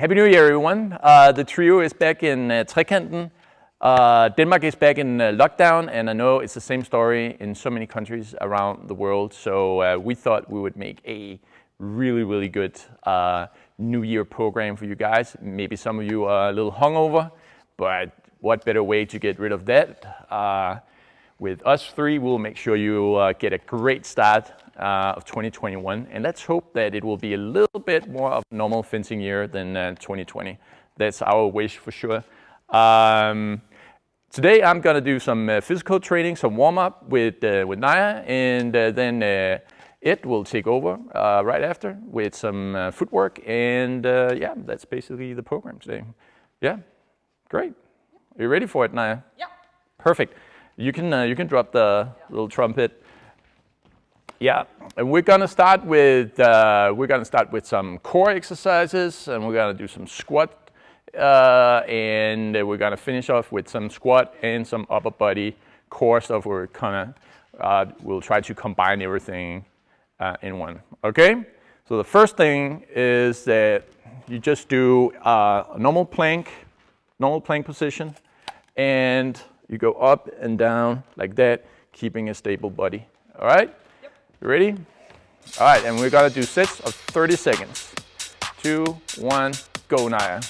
Happy New Year, everyone. The trio is back in Trekanten. Denmark is back in lockdown, and I know it's the same story in so many countries around the world. So we thought we would make a really good New Year program for you guys. Maybe some of you are a little hungover, but what better way to get rid of that? With us three, we'll make sure you get a great start of 2021, and let's hope that it will be a little bit more of a normal fencing year than 2020. That's our wish for sure. Today I'm gonna do some physical training, some warm-up with Naya, and then it will take over right after with some footwork, and yeah, that's basically the program today. Yeah, great. Are you ready for it, Naya? Yeah. Perfect. You can drop the little trumpet. Yeah, and we're gonna start with some core exercises, and we're gonna do some squat, and we're gonna finish off with some squat and some upper body core stuff. We'll try to combine everything in one. Okay. So the first thing is that you just do a normal plank position, and you go up and down like that, keeping a stable body. All right? Yep. You ready? All right, and we're gonna do sets of 30 seconds. 2, 1, go, Naya.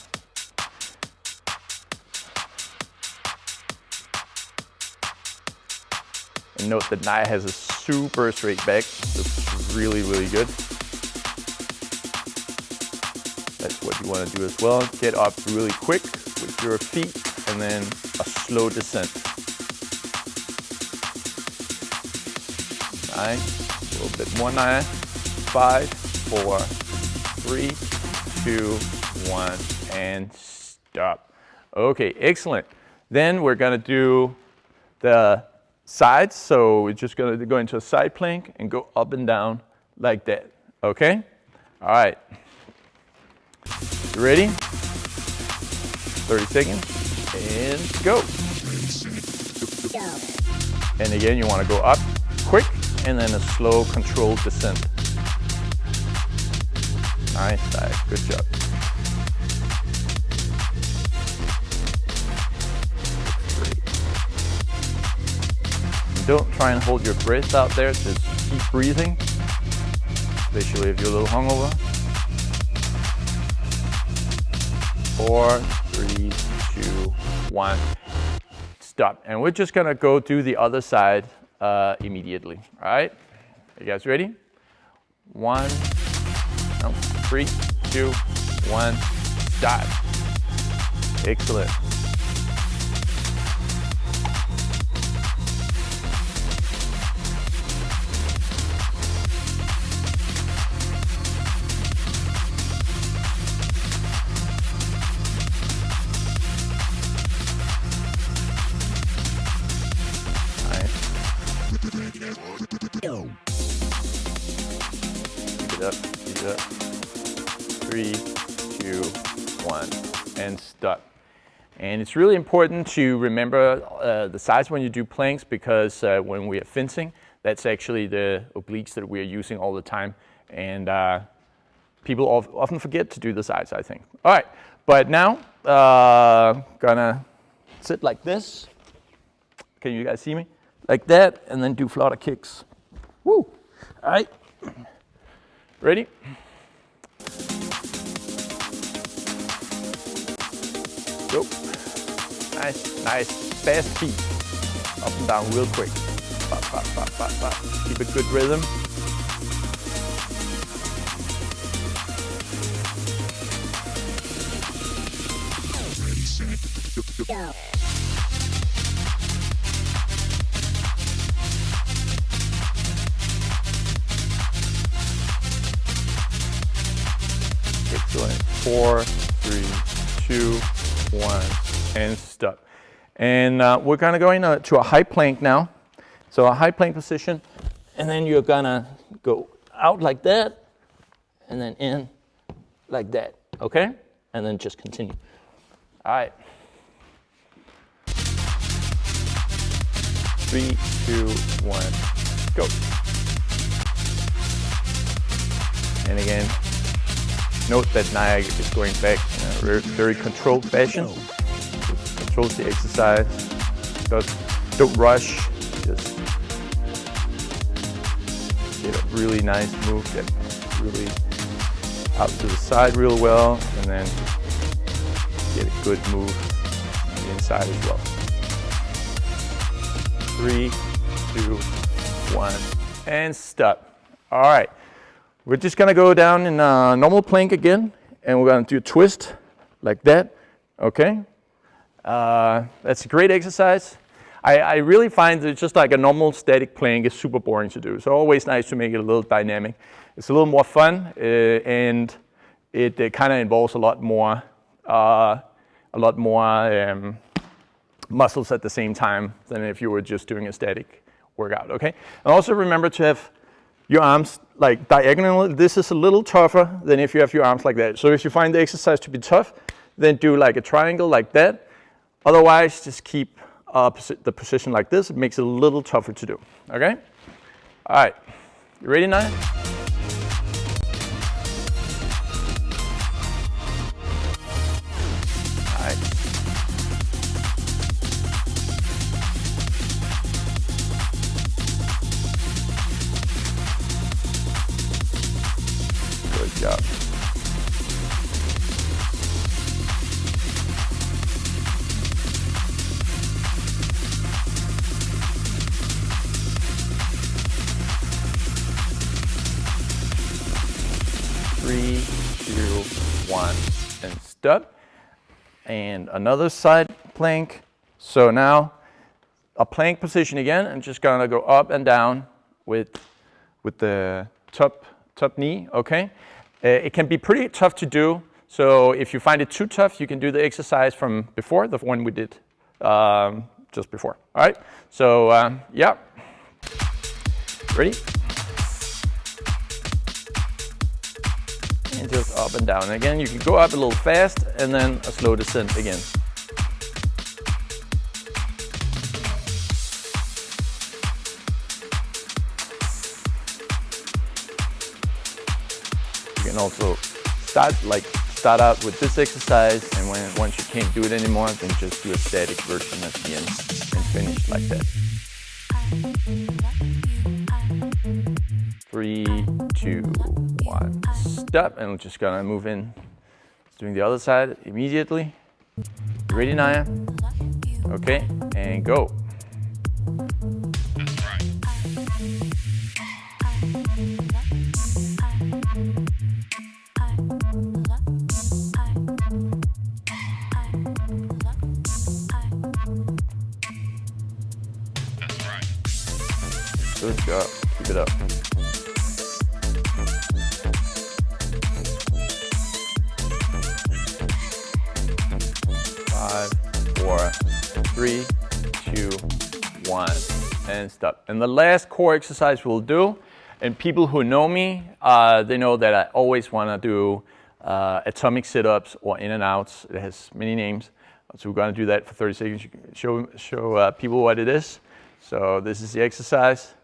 And note that Naya has a super straight back. Looks really good. That's what you want to do as well. Get up really quick with your feet, and then a slow descent. Nice. A little bit more, Naya. 5, 4, 3, 2, 1, and stop. Okay, excellent. Then we're gonna do the sides. So we're just gonna go into a side plank and go up and down like that. Okay? All right. You ready? 30 seconds. And go. And again, you want to go up quick and then a slow controlled descent. Nice, good job. Great. And don't try and hold your breath out there, just keep breathing, especially if you're a little hungover. 4, 3, 2, 1, stop. And we're just gonna go do the other side immediately. All right, you guys ready? 3, 2, 1, start. Excellent. Keep it up. 3, 2, 1, and stop. And it's really important to remember the size when you do planks, because when we are fencing, that's actually the obliques that we are using all the time. And people often forget to do the sides, I think. All right, but now, gonna sit like this. Can you guys see me? Like that, and then do flutter kicks. Woo! All right. Ready? Go. Nice. Fast feet. Up and down real quick. Bop. Keep a good rhythm. Ready, set, go. Excellent. 4, 3, 2, 1, and stop. And we're gonna go into a high plank now. So a high plank position, and then you're gonna go out like that, and then in like that, okay? And then just continue. All right. 3, 2, 1, go. And again, Note that Naya is going back in a very controlled fashion. Just controls the exercise. Don't rush. Just get a really nice move. Get really out to the side real well, and then get a good move on the inside as well. 3, 2, 1, and stop. All right, we're just gonna go down in a normal plank again, and we're gonna do a twist like that, okay? That's a great exercise. I really find that just like a normal static plank is super boring to do. So always nice to make it a little dynamic. It's a little more fun, and it kind of involves a lot more muscles at the same time than if you were just doing a static workout, okay? And also remember to have your arms like diagonal. This is a little tougher than if you have your arms like that. So if you find the exercise to be tough, then do like a triangle like that. Otherwise, just keep the position like this. It makes it a little tougher to do, okay? All right, you ready now? All right. Good job. Three, 2, 1, and stop. And another side plank. So now a plank position again, and just gonna go up and down with the top knee, okay? It can be pretty tough to do. So if you find it too tough, you can do the exercise from before, the one we did just before. All right, so yeah, ready? And just up and down. And again, you can go up a little fast and then a slow descent again. You can also start out with this exercise, and once you can't do it anymore, then just do a static version at the end and finish like that. 3, 2, 1, stop, and we're just gonna move in. Doing the other side immediately. You ready, Naya? Okay, and go. Good job. Keep it up. Five, 4, 3, 2, 1, and stop. And the last core exercise we'll do, and people who know me, they know that I always want to do atomic sit-ups or in and outs. It has many names. So we're going to do that for 30 seconds. You can show people what it is. So this is the exercise.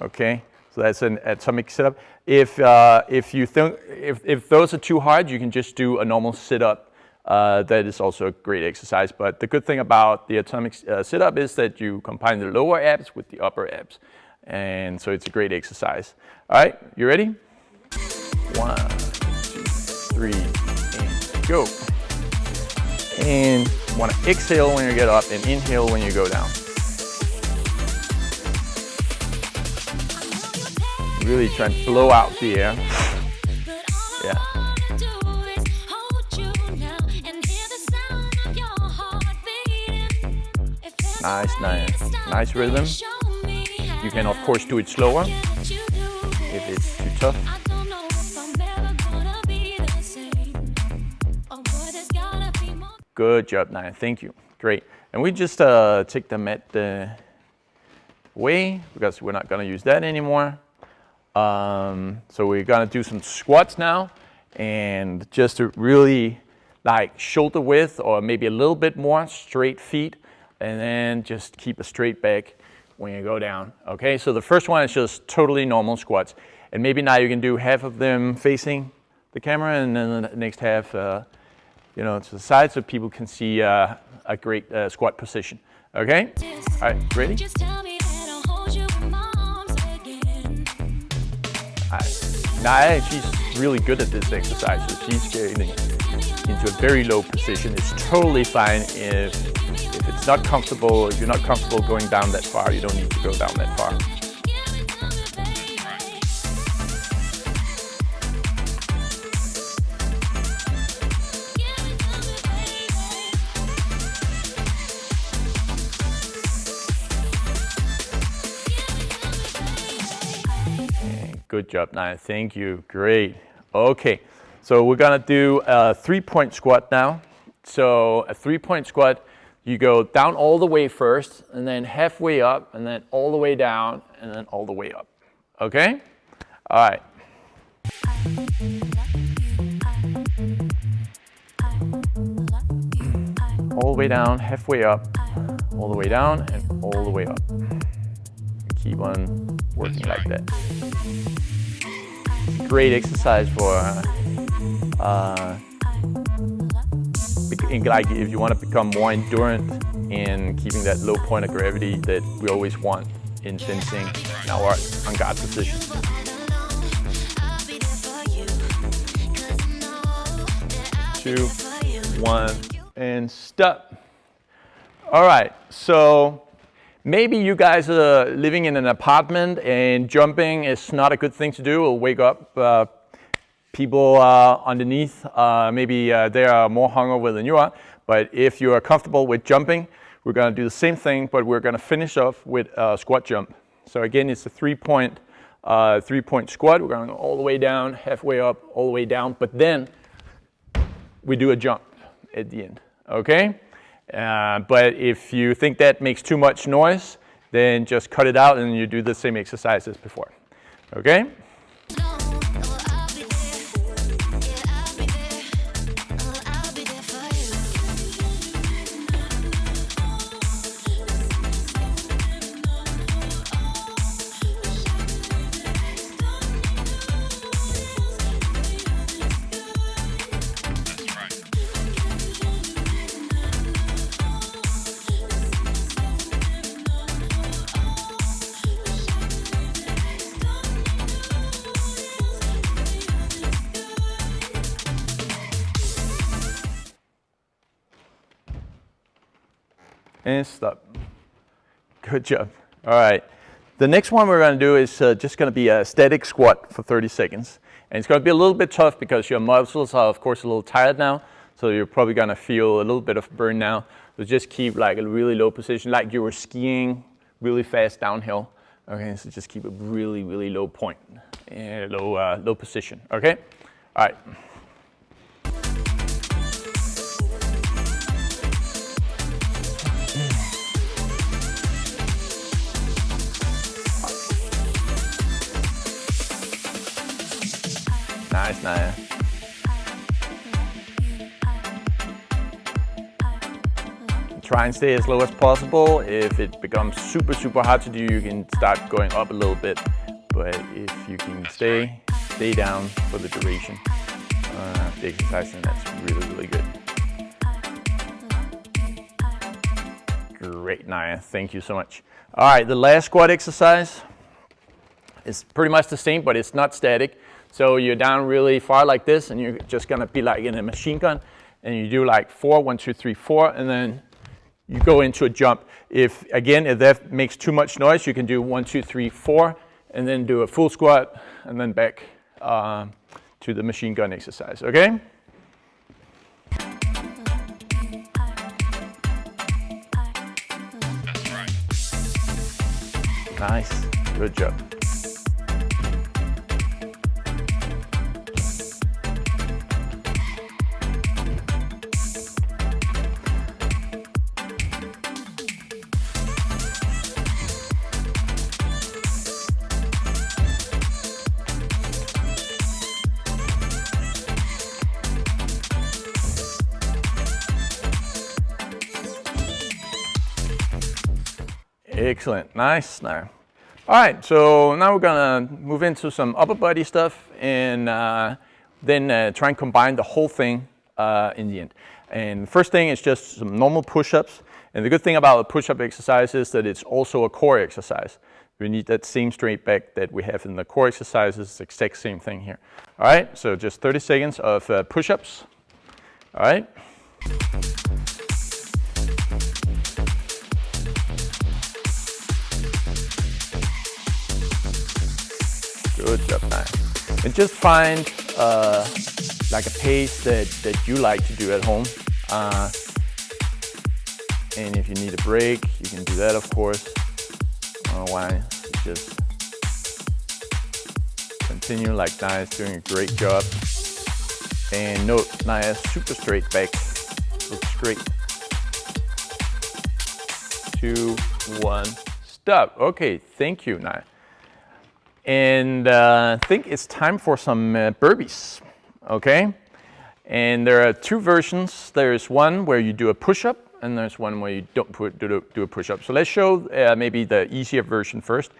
Okay, so that's an atomic sit-up. If those are too hard, you can just do a normal sit-up. That is also a great exercise. But the good thing about the atomic sit-up is that you combine the lower abs with the upper abs, and so it's a great exercise. All right, you ready? 1, 2, 3, and go. And you want to exhale when you get up and inhale when you go down. Really try and blow out the air. Yeah. Nice rhythm. You can of course do it slower if it's too tough. Good job, Naya. Thank you. Great. And we just take the mat away because we're not going to use that anymore. So we're gonna do some squats now, and just to really like shoulder width or maybe a little bit more straight feet, and then just keep a straight back when you go down. Okay, so the first one is just totally normal squats, and maybe now you can do half of them facing the camera, and then the next half, you know, to the side so people can see a great squat position. Okay? All right, ready? All right. Naya, she's really good at this exercise, so she's getting into a very low position. It's totally fine if it's not comfortable, if you're not comfortable going down that far, you don't need to go down that far. Good job, Naya. Thank you. Great. Okay, so we're gonna do a 3-point squat now. So a 3-point squat, you go down all the way first, and then halfway up, and then all the way down, and then all the way up. Okay? All right. All the way down, halfway up, all the way down, and all the way up. Keep on working like that. Great exercise for like if you want to become more endurant in keeping that low point of gravity that we always want in fencing in our on-guard position. Two, one, and stop. All right, so maybe you guys are living in an apartment and jumping is not a good thing to do. It'll wake up people underneath. Maybe they are more hungover than you are. But if you are comfortable with jumping, we're going to do the same thing, but we're going to finish off with a squat jump. So again, it's a 3-point squat. We're going all the way down, halfway up, all the way down. But then we do a jump at the end. Okay? But if you think that makes too much noise, then just cut it out and you do the same exercise as before. Okay? And stop. Good job. All right. The next one we're going to do is just going to be a static squat for 30 seconds. And it's going to be a little bit tough because your muscles are, of course, a little tired now. So you're probably going to feel a little bit of burn now. So just keep like a really low position, like you were skiing really fast downhill. Okay, so just keep a really, really low point, low position. Okay? All right. Nice, Naya. Try and stay as low as possible. If it becomes super, super hard to do, you can start going up a little bit. But if you can stay down for the duration of the exercise, then that's really, really good. Great, Naya. Thank you so much. All right, the last squat exercise is pretty much the same, but it's not static. So you're down really far like this, and you're just gonna be like in a machine gun, and you do like 4, 1, 2, 3, 4, and then you go into a jump. If that makes too much noise, you can do 1, 2, 3, 4, and then do a full squat, and then back to the machine gun exercise, okay? Nice, good job. Excellent, nice. Now, all right, so now we're gonna move into some upper body stuff, and then try and combine the whole thing in the end. And the first thing is just some normal push-ups. And the good thing about a push-up exercise is that it's also a core exercise. We need that same straight back that we have in the core exercises. It's the exact same thing here. All right, so just 30 seconds of push-ups. All right. Good job, nice. And just find like a pace that you like to do at home. And if you need a break, you can do that, of course. I don't know why. Just continue like Naya's doing a great job. And note Naya's super straight back. Looks great. 2, 1, stop. Okay, thank you, Naya. And I think it's time for some burpees. Okay? And there are 2 versions. There's one where you do a push-up, and there's one where you don't do a push-up. So let's show maybe the easier version first.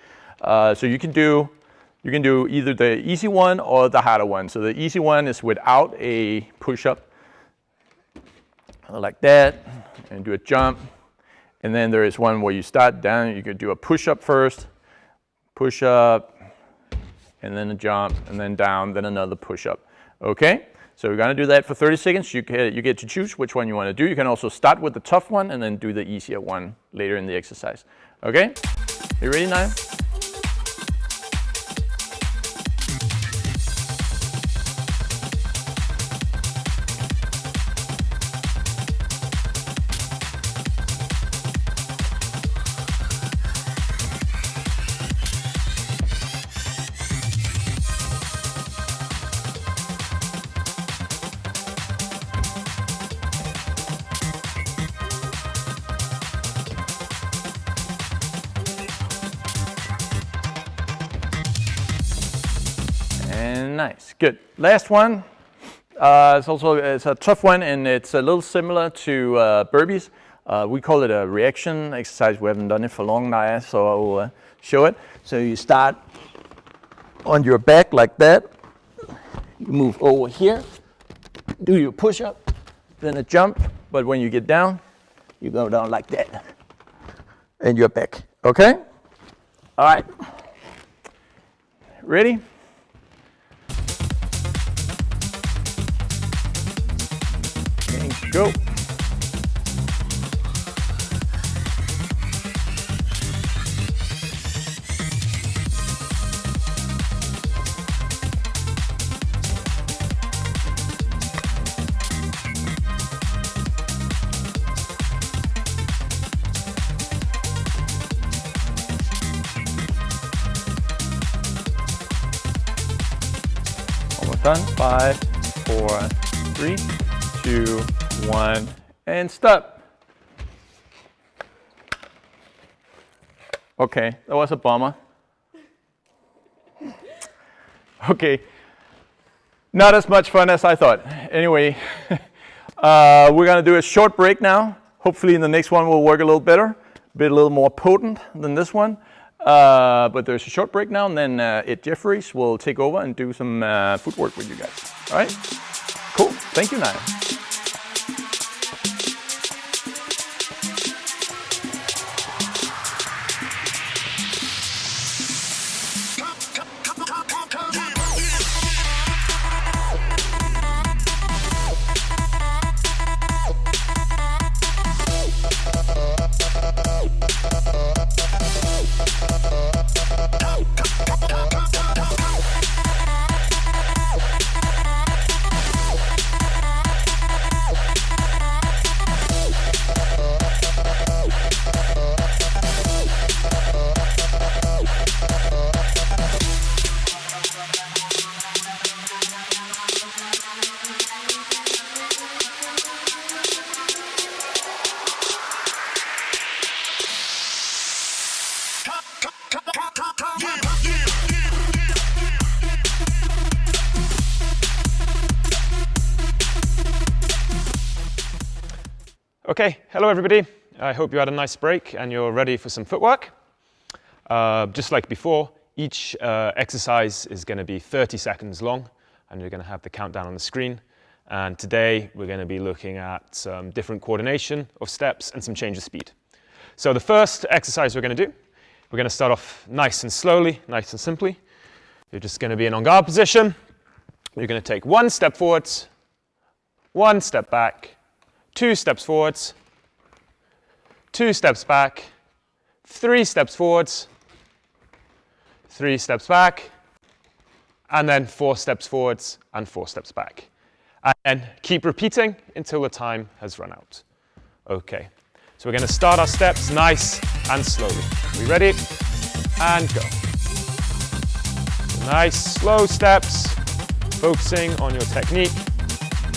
So you can do either the easy one or the harder one. So the easy one is without a push-up, like that, and do a jump. And then there is one where you start down. You could do a push-up first, push-up, and then a jump, and then down, then another push-up. Okay? So we're going to do that for 30 seconds. You get to choose which one you want to do. You can also start with the tough one and then do the easier one later in the exercise. Okay? You ready, Naya? And nice, good. Last one. It's a tough one, and it's a little similar to burpees. We call it a reaction exercise. We haven't done it for long, Naya, so I will show it. So you start on your back like that. You move over here, do your push-up, then a jump. But when you get down, you go down like that, and you're back. Okay? All right. Ready? And go. Done. 5, 4, 3, 2, 1, and stop. Okay, that was a bummer. Okay, not as much fun as I thought. Anyway, we're gonna do a short break now. Hopefully in the next one we'll work a little better, a little more potent than this one. But there's a short break now, and then Ed Jeffries will take over and do some footwork with you guys. All right? Cool. Thank you, Naya. Okay, hello everybody. I hope you had a nice break and you're ready for some footwork. Just like before, each exercise is going to be 30 seconds long. and you're going to have the countdown on the screen. And today we're going to be looking at some different coordination of steps and some change of speed. So the first exercise we're going to do, we're going to start off nice and slowly, nice and simply. You're just going to be in on-guard position. You're going to take 1 step forwards, 1 step back, 2 steps forwards, 2 steps back, 3 steps forwards, 3 steps back, and then 4 steps forwards and 4 steps back. And keep repeating until the time has run out. Okay, so we're going to start our steps nice and slowly. Are we ready? And go. Nice, slow steps, focusing on your technique.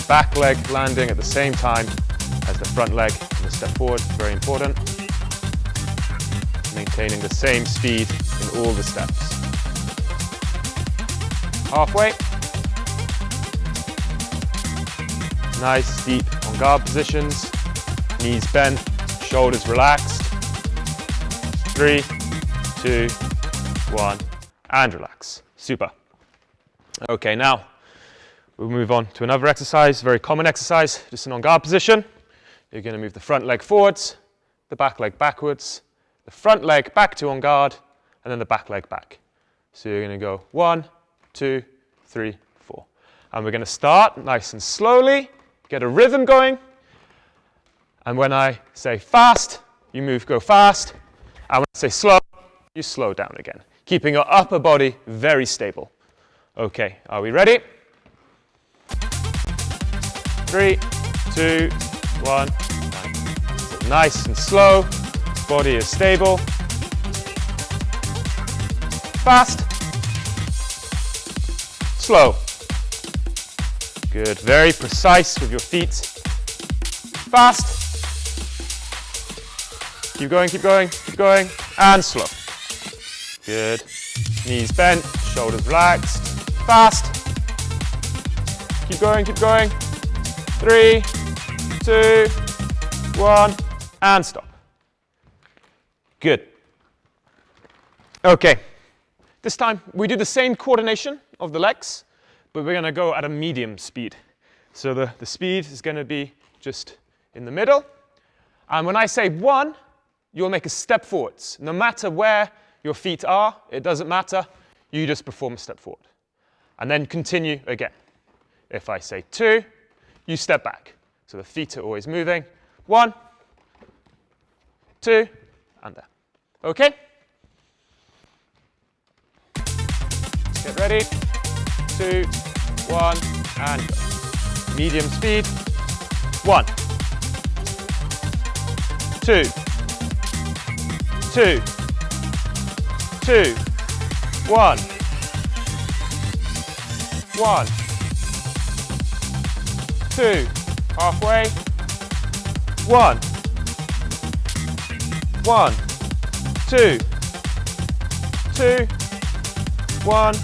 Back leg landing at the same time as the front leg and the step forward, very important. Maintaining the same speed in all the steps. Halfway. Nice, deep on-guard positions. Knees bent, shoulders relaxed. 3, 2, 1, and relax. Super. Okay, now we'll move on to another exercise, very common exercise, just an on-guard position. You're going to move the front leg forwards, the back leg backwards, the front leg back to on-guard, and then the back leg back. So you're going to go 1, 2, 3, 4. And we're going to start nice and slowly, get a rhythm going. And when I say fast, you move, go fast. And when I say slow, you slow down again, keeping your upper body very stable. Okay, are we ready? 3, 2, 1. Nice and slow. Body is stable. Fast. Slow. Good. Very precise with your feet. Fast. Keep going, keep going, keep going. And slow. Good. Knees bent, shoulders relaxed. Fast. Keep going, keep going. 3, 2, 1, and stop. Good. Okay. This time we do the same coordination of the legs, but we're going to go at a medium speed. So the speed is going to be just in the middle. And when I say 1, you'll make a step forwards. No matter where your feet are, it doesn't matter. You just perform a step forward. And then continue again. If I say 2, you step back. So the feet are always moving. 1, 2, and there. Okay? Get ready. 2, 1, and go. Medium speed. 1, 2, 2, 2, 1, 1, 2, halfway. 1, 1, 2, 2, 1,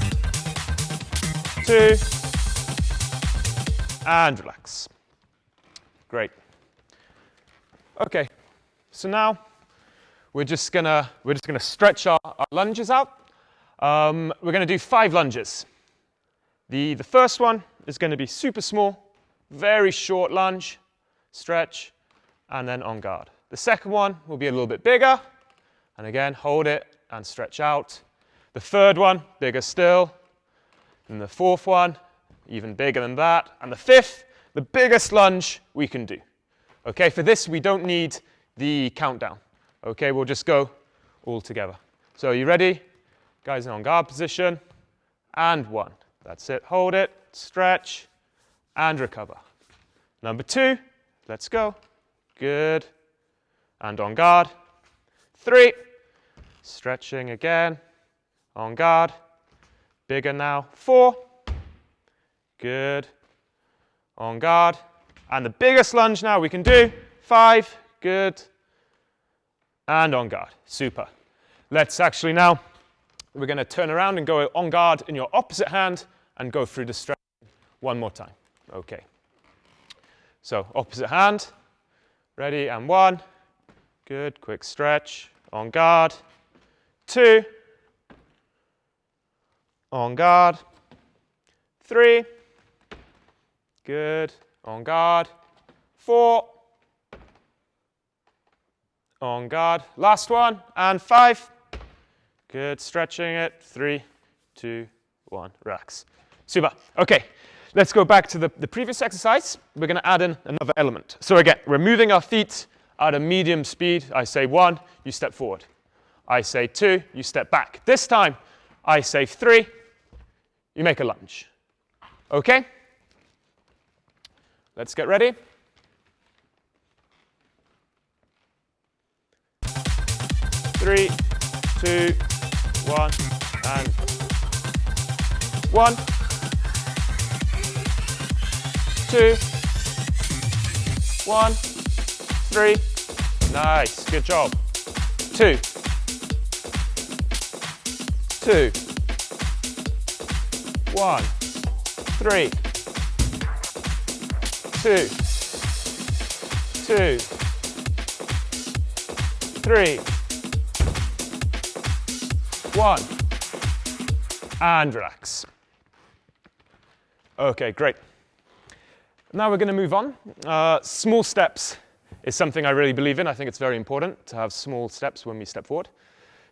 2, and relax. Great. Okay, so now we're just gonna stretch our lunges out. We're gonna do 5 lunges. The first one is going to be super small, very short lunge, stretch, and then on guard. The second one will be a little bit bigger, and again, hold it and stretch out. The third one, bigger still. And the fourth one, even bigger than that. And the fifth, the biggest lunge we can do. Okay, for this, we don't need the countdown. Okay, we'll just go all together. So are you ready? Guys in on guard position. And 1. That's it. Hold it, stretch, and recover. Number 2, let's go. Good. And on guard. 3. Stretching again. On guard. Bigger now. 4. Good. On guard. And the biggest lunge now we can do. 5. Good. And on guard. Super. Let's actually now, we're going to turn around and go on guard in your opposite hand and go through the stretch one more time. Okay. So opposite hand. Ready, and 1. Good. Quick stretch. On guard. 2. On guard. 3. Good. On guard. 4. On guard. Last one. And 5. Good. Stretching it. 3, 2, 1. Relax. Super. Okay. Let's go back to the previous exercise. We're going to add in another element. So again, we're moving our feet at a medium speed. I say 1, you step forward. I say 2, you step back. This time, I say 3, you make a lunge. Okay? Let's get ready. 3, 2, 1, and 1, 2, 1, 3. Nice, good job. 2, 2, 1, 3, 2, 2, 3, 1, and relax. Okay, great. Now we're going to move on. Small steps is something I really believe in. I think it's very important to have small steps when we step forward.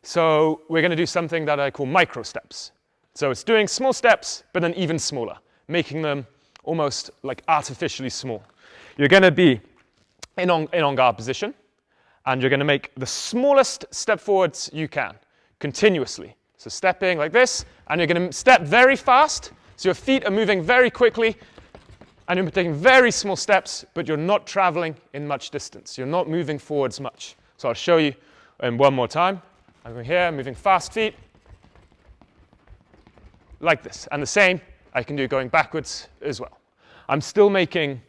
So we're going to do something that I call micro steps. So it's doing small steps, but then even smaller, making them almost like artificially small. You're going to be in on guard position, and you're going to make the smallest step forwards you can, continuously. So stepping like this, and you're going to step very fast, so your feet are moving very quickly, and you're taking very small steps, but you're not traveling in much distance. You're not moving forwards much. So I'll show you one more time. I'm going here, moving fast feet, like this. And the same I can do going backwards as well. I'm still making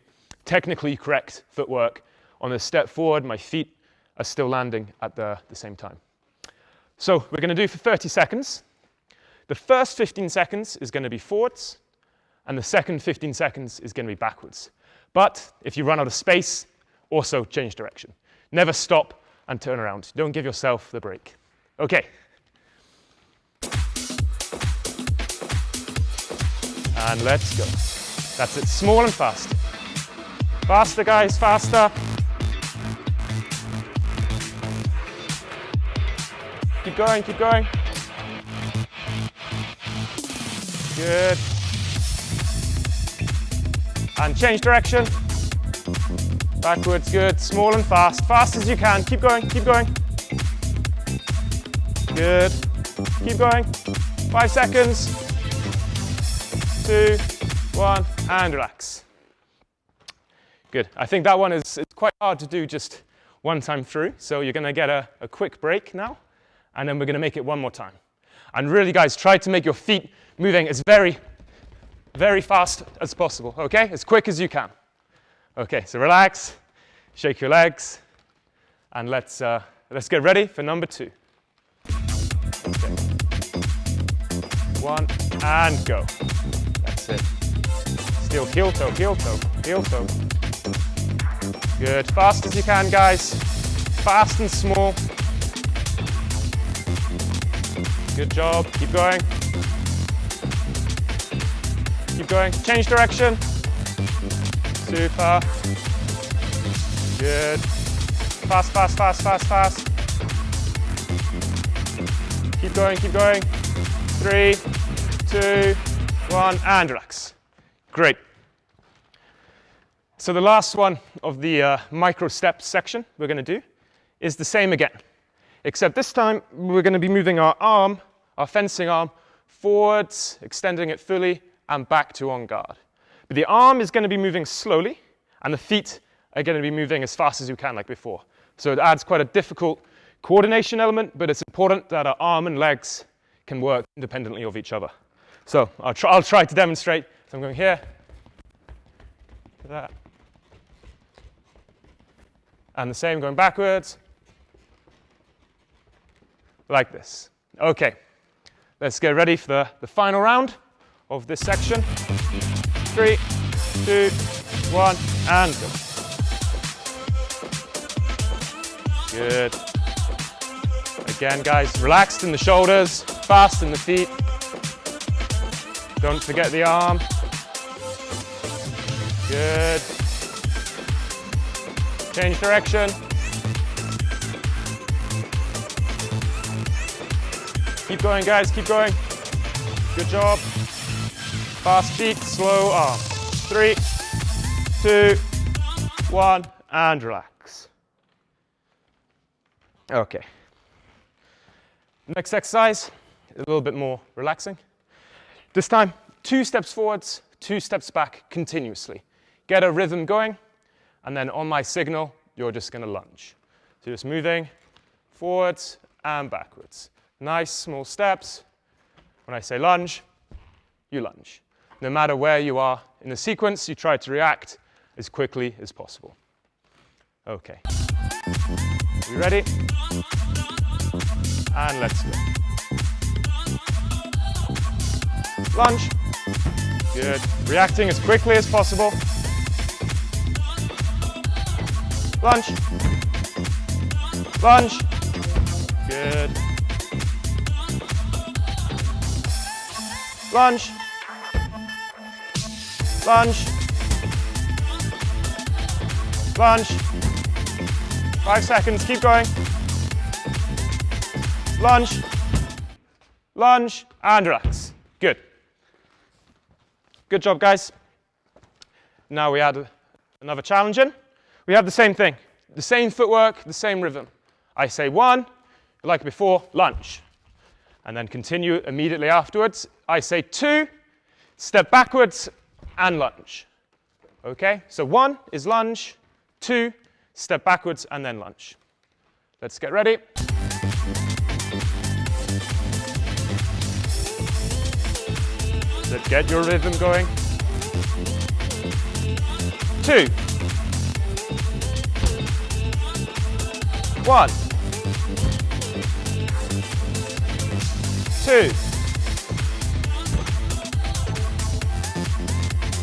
technically correct footwork. On the step forward, my feet are still landing at the same time. So we're going to do for 30 seconds. The first 15 seconds is going to be forwards, and the second 15 seconds is going to be backwards. But if you run out of space, also change direction. Never stop and turn around. Don't give yourself the break. Okay. And let's go. That's it, small and fast. Faster, guys, faster. Keep going, keep going. Good. And change direction. Backwards, good. Small and fast. Fast as you can. Keep going, keep going. Good. Keep going. 5 seconds. 2, 1, and relax. Good. I think that one is quite hard to do just one time through. So you're going to get a quick break now, and then we're going to make it one more time. And really, guys, try to make your feet moving as very fast as possible, okay? As quick as you can. Okay, so relax, shake your legs, and let's get ready for number 2. Okay. 1, and go. That's it. Still heel toe, heel toe, heel toe. Good, fast as you can, guys. Fast and small. Good job, keep going. Keep going, change direction. Super. Good. Fast, fast, fast, fast, fast. Keep going, keep going. 3, 2, 1, and relax. Great. So the last one of the micro steps section we're going to do is the same again, except this time we're going to be moving our arm, our fencing arm, forwards, extending it fully, and back to on guard. But the arm is going to be moving slowly, and the feet are going to be moving as fast as you can, like before. So it adds quite a difficult coordination element, but it's important that our arm and legs can work independently of each other. So I'll try to demonstrate. So I'm going here, to that, and the same going backwards, like this. Okay, let's get ready for the final round of this section. 3, 2, 1, and go. Good. Again, guys, relaxed in the shoulders, fast in the feet. Don't forget the arm. Good. Change direction. Keep going, guys, keep going. Good job. Fast feet, slow arm. 3, 2, 1, and relax. Okay. Next exercise, a little bit more relaxing. This time, 2 steps forwards, 2 steps back continuously. Get a rhythm going, and then on my signal, you're just going to lunge. So just moving forwards and backwards. Nice small steps. When I say lunge, you lunge. No matter where you are in the sequence, you try to react as quickly as possible. Okay. You ready? And let's go. Lunge. Good. Reacting as quickly as possible. Lunge. Lunge. Good. Lunge. Lunge. Lunge. 5 seconds, keep going. Lunge. Lunge, and relax. Good. Good job, guys. Now we add another challenge in. We have the same thing. The same footwork, the same rhythm. I say 1, like before, lunge. And then continue immediately afterwards. I say 2, step backwards, and lunge. Okay, so 1 is lunge, 2, step backwards, and then lunge. Let's get ready. Let's get your rhythm going. 2, 1, 2,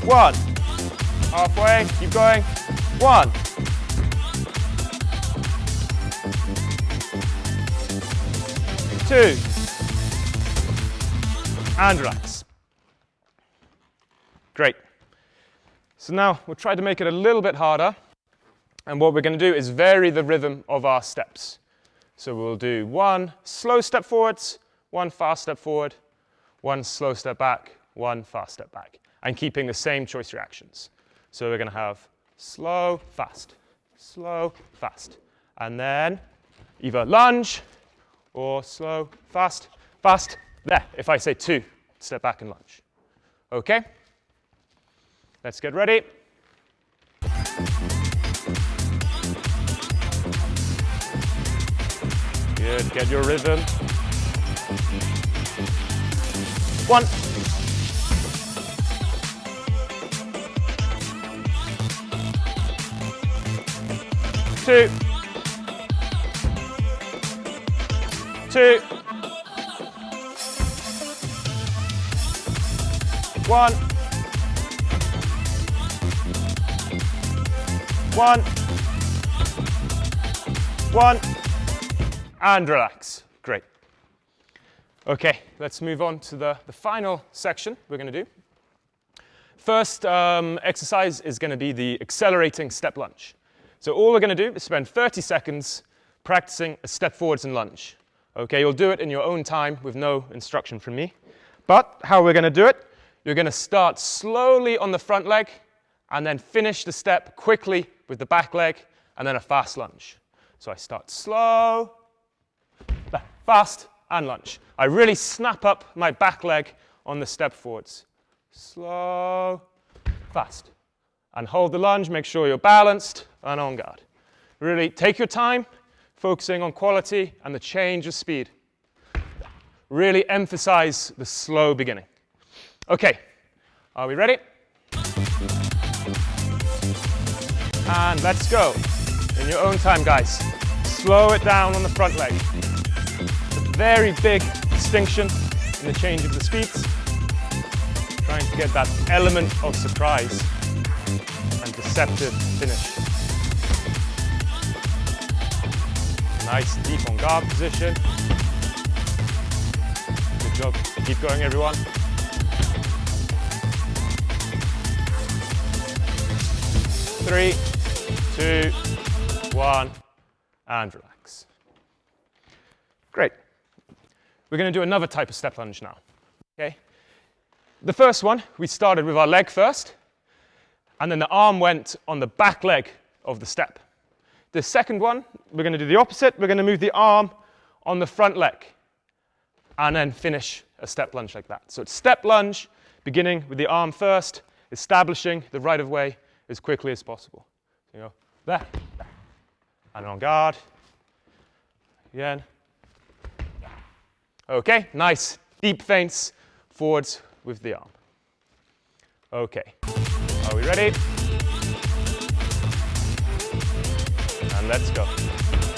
1. Halfway, keep going. 1. 2. And relax. Great. So now we'll try to make it a little bit harder. And what we're going to do is vary the rhythm of our steps. So we'll do 1 slow step forwards, 1 fast step forward, 1 slow step back, 1 fast step back. And keeping the same choice reactions. So we're going to have slow, fast, slow, fast. And then either lunge or slow, fast, fast. There, if I say 2, step back and lunge. Okay? Let's get ready. Good, get your rhythm. 1. 2. 2. 1. 1. 1. And relax. Great. Okay, let's move on to the final section we're going to do. First exercise is going to be the accelerating step lunge. So all we're going to do is spend 30 seconds practicing a step forwards and lunge. Okay, you'll do it in your own time with no instruction from me. But how we're going to do it, you're going to start slowly on the front leg and then finish the step quickly with the back leg and then a fast lunge. So I start slow, fast, and lunge. I really snap up my back leg on the step forwards. Slow, fast. And hold the lunge, make sure you're balanced and on guard. Really take your time, focusing on quality and the change of speed. Really emphasize the slow beginning. Okay, are we ready? And let's go. In your own time, guys. Slow it down on the front leg. It's a very big distinction in the change of the speeds. Trying to get that element of surprise and deceptive finish. Nice deep on guard position. Good job. Keep going, everyone. 3, 2, 1, and relax. Great. We're going to do another type of step lunge now. Okay? The first one, we started with our leg first, and then the arm went on the back leg of the step. The second one, we're going to do the opposite. We're going to move the arm on the front leg, and then finish a step lunge like that. So it's step lunge, beginning with the arm first, establishing the right of way as quickly as possible. So you go there, and on guard. Again. Okay, nice. Deep feints forwards with the arm. Okay, are we ready? And let's go.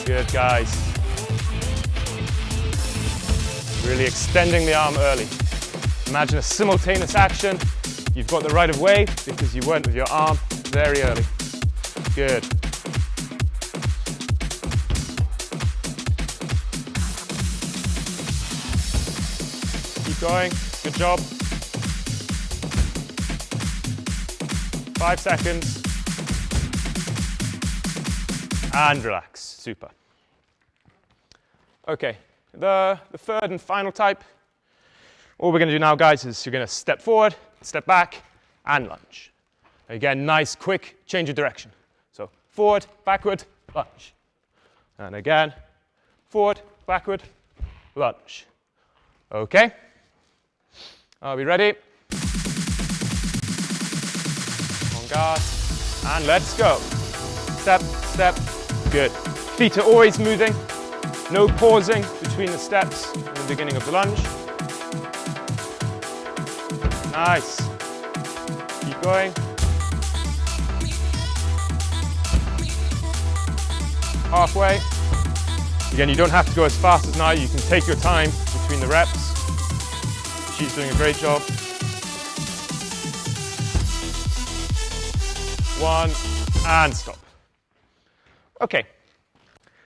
Good, guys. Really extending the arm early. Imagine a simultaneous action. You've got the right of way because you went with your arm very early. Good. Keep going. Good job. 5 seconds. And relax. Super. Okay, the third and final type. All we're going to do now, guys, is you're going to step forward, step back, and lunge. Again, nice, quick change of direction. So forward, backward, lunge. And again, forward, backward, lunge. Okay. Are we ready? On guard. And let's go. Step, step. Good. Feet are always moving. No pausing between the steps in the beginning of the lunge. Nice. Keep going. Halfway. Again, you don't have to go as fast as now. You can take your time between the reps. She's doing a great job. 1, and stop. Okay.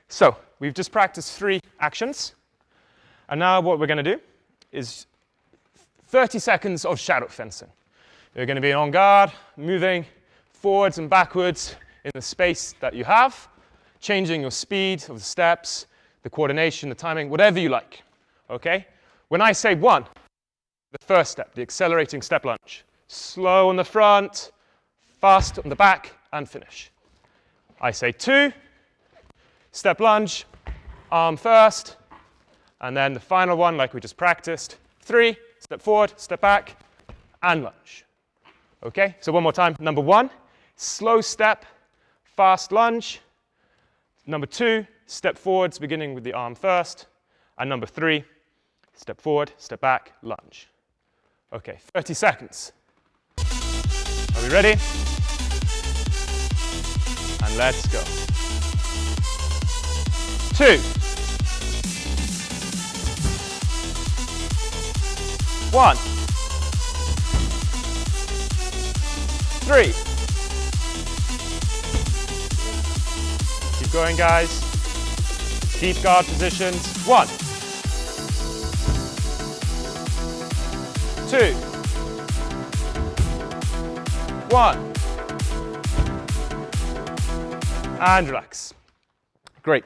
So, we've just practiced 3 actions. And now what we're going to do is 30 seconds of shadow fencing. You're going to be on guard, moving forwards and backwards in the space that you have, changing your speed of the steps, the coordination, the timing, whatever you like. Okay? When I say 1, the first step, the accelerating step lunge. Slow on the front, fast on the back, and finish. I say 2, step lunge, arm first, and then the final one, like we just practiced. 3, step forward, step back, and lunge. Okay, so one more time. Number 1, slow step, fast lunge. Number 2, step forwards, beginning with the arm first. And number 3, step forward, step back, lunge. Okay, 30 seconds. Are we ready? And let's go. 2. 1. 3. Keep going, guys. Deep guard positions. 1. 2. 1. And relax. Great.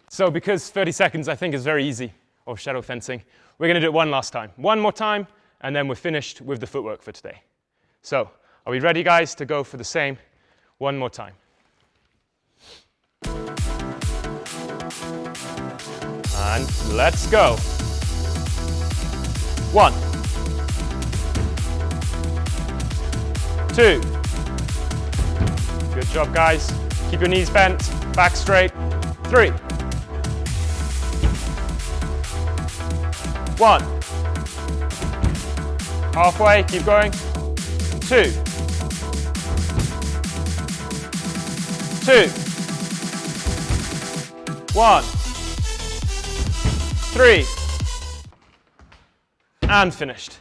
So because 30 seconds I think is very easy of shadow fencing, we're going to do it one last time. One more time, and then we're finished with the footwork for today. So, are we ready, guys, to go for the same one more time? And let's go. 1. 2. Good job, guys. Keep your knees bent, back straight. 3. 1. Halfway, keep going. 2. 2. 1. 3. And finished.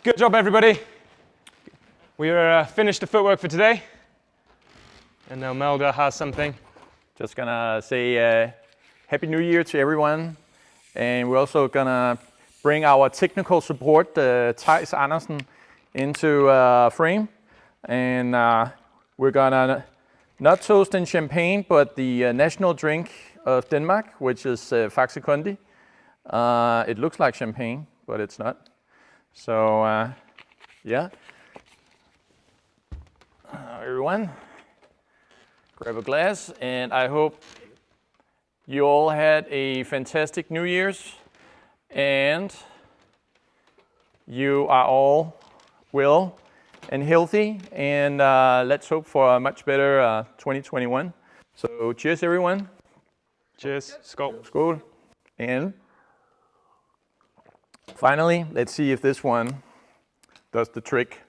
Good job, everybody. We are finished the footwork for today. And now Melda has something. Just gonna say Happy New Year to everyone. And we're also gonna bring our technical support, Thijs Andersen, into frame. And we're gonna not toast in champagne, but the national drink of Denmark, which is Faxe Kondi. It looks like champagne, but it's not. So yeah. Everyone, grab a glass, and I hope you all had a fantastic New Year's, and you are all well and healthy, and let's hope for a much better 2021. So cheers, everyone. Cheers. Skål. Skål. And finally, let's see if this one does the trick.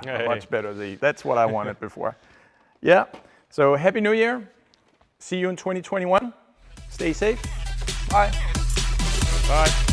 Hey. Much better. That's what I wanted before. Yeah. So Happy New Year. See you in 2021. Stay safe. Bye. Bye.